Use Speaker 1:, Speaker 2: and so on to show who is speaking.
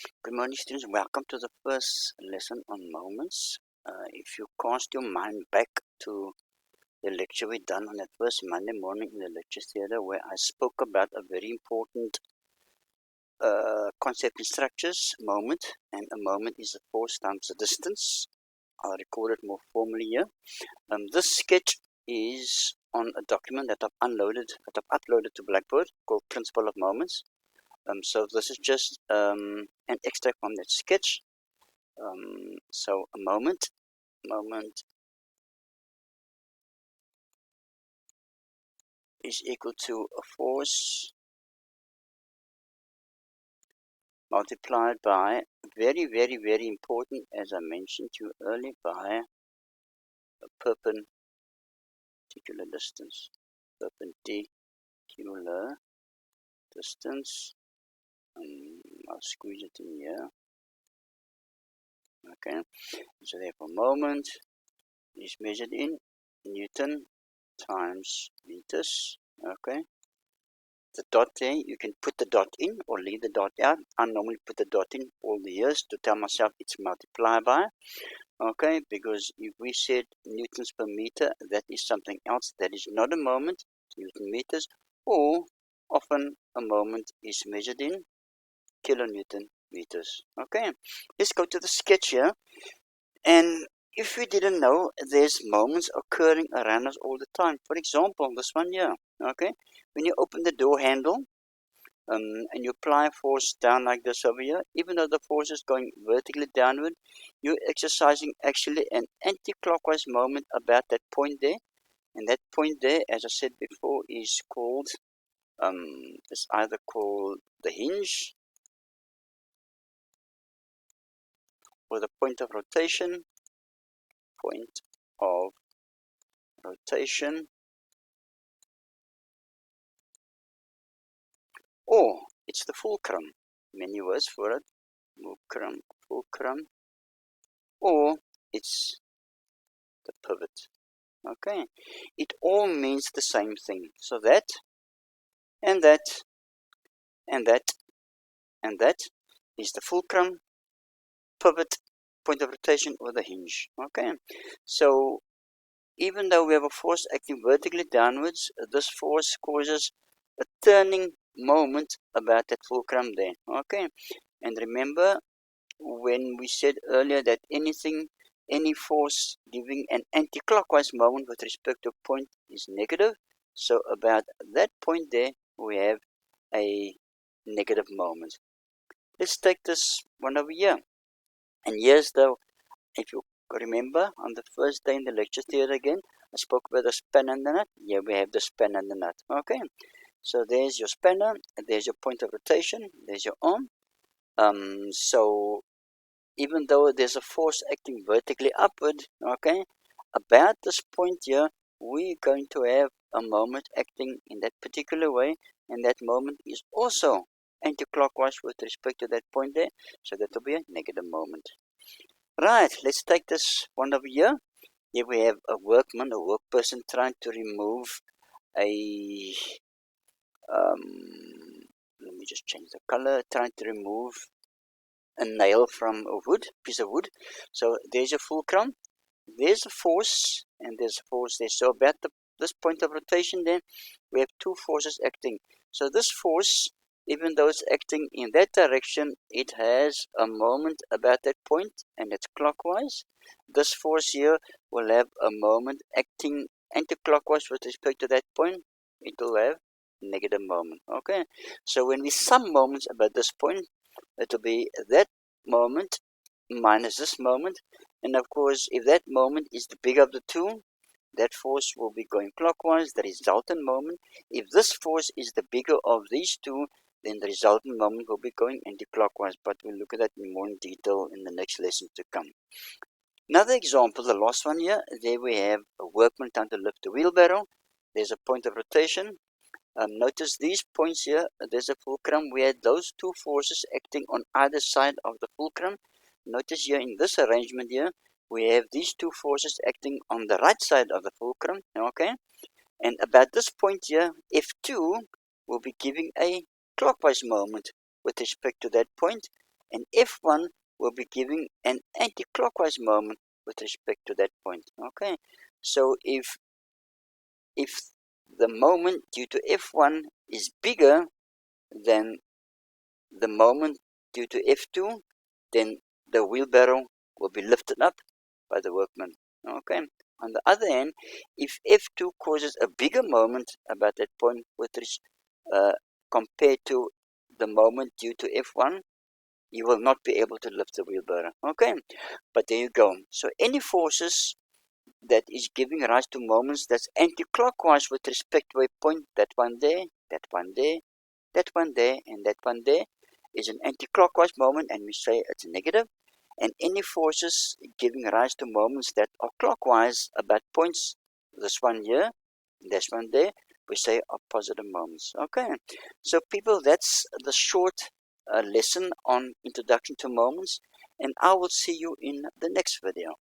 Speaker 1: Good morning, students. Welcome to the first lesson on moments. If you cast your mind back to the lecture we done on that first Monday morning in the lecture theatre, where I spoke about a very important concept in structures, moment, and a moment is a force times the distance. I'll record it more formally here. This sketch is on a document that I've uploaded to Blackboard called Principle of Moments. So this is just an extract from that sketch. So a moment is equal to a force multiplied by very important, as I mentioned to you earlier, by a perpendicular distance. Perpendicular distance. I'll squeeze it in here. Okay, so therefore moment is measured in Newton times meters. Okay, the dot there, you can put the dot in or leave the dot out. I normally put the dot in all the years to tell myself it's multiplied by. Okay, because if we said newtons per meter, that is something else. That is not a moment, Newton meters, or often a moment is measured in kilonewton meters. Okay, let's go to the sketch here. And if we didn't know, there's moments occurring around us all the time. For example, this one here. Okay, when you open the door handle, and you apply force down like this over here, even though the force is going vertically downward, you're exercising actually an anti-clockwise moment about that point there. And that point there, as I said before, is called, it's either called the hinge or the point of rotation, or it's the fulcrum. Many words for it. Fulcrum, or it's the pivot. Okay, it all means the same thing. So that, and that, and that, and that is the fulcrum, pivot, point of rotation, or the hinge. Okay, so even though we have a force acting vertically downwards, this force causes a turning moment about that fulcrum there. Okay, and remember when we said earlier that any force giving an anti-clockwise moment with respect to a point is negative. So about that point there, we have a negative moment. Let's take this one over here. And here's the, if you remember, on the first day in the lecture theatre again, I spoke about the spanner and the nut. Here we have the spanner and the nut. Okay, so there's your spanner, there's your point of rotation, there's your arm. So even though there's a force acting vertically upward, okay, about this point here, we're going to have a moment acting in that particular way, and that moment is also anti-clockwise with respect to that point there, so that will be a negative moment. Right, let's take this one over here. Here we have a workman, a workperson trying to remove a, let me just change the color, trying to remove a nail from a piece of wood. So there's a fulcrum, there's a force, and there's a force there. So about this point of rotation then, we have two forces acting. So this force, even though it's acting in that direction, it has a moment about that point, and it's clockwise. This force here will have a moment acting anti-clockwise with respect to that point. It will have negative moment. Okay, so when we sum moments about this point, it will be that moment minus this moment. And of course, if that moment is the bigger of the two, that force will be going clockwise, the resultant moment. If this force is the bigger of these two, then the resultant moment will be going anti-clockwise. But we'll look at that in more detail in the next lesson to come. Another example, the last one here, there we have a workman trying to lift a wheelbarrow. There's a point of rotation. Notice these points here, there's a fulcrum. We had those two forces acting on either side of the fulcrum. Notice here in this arrangement here, we have these two forces acting on the right side of the fulcrum, okay? And about this point here, F2 will be giving a clockwise moment with respect to that point. and F1 will be giving an anti-clockwise moment with respect to that point. Okay, so if the moment due to F1 is bigger than the moment due to F2, then the wheelbarrow will be lifted up by the workman. Okay. On the other hand, if F2 causes a bigger moment about that point compared to the moment due to F1, you will not be able to lift the wheelbarrow. Okay, but there you go. So any forces that is giving rise to moments that's anti-clockwise with respect to a point, that one there, that one there, that one there, and that one there, is an anti-clockwise moment, and we say it's negative. And any forces giving rise to moments that are clockwise about points, this one here, this one there, we say are positive moments. Okay, so people, that's the short lesson on introduction to moments, and I will see you in the next video.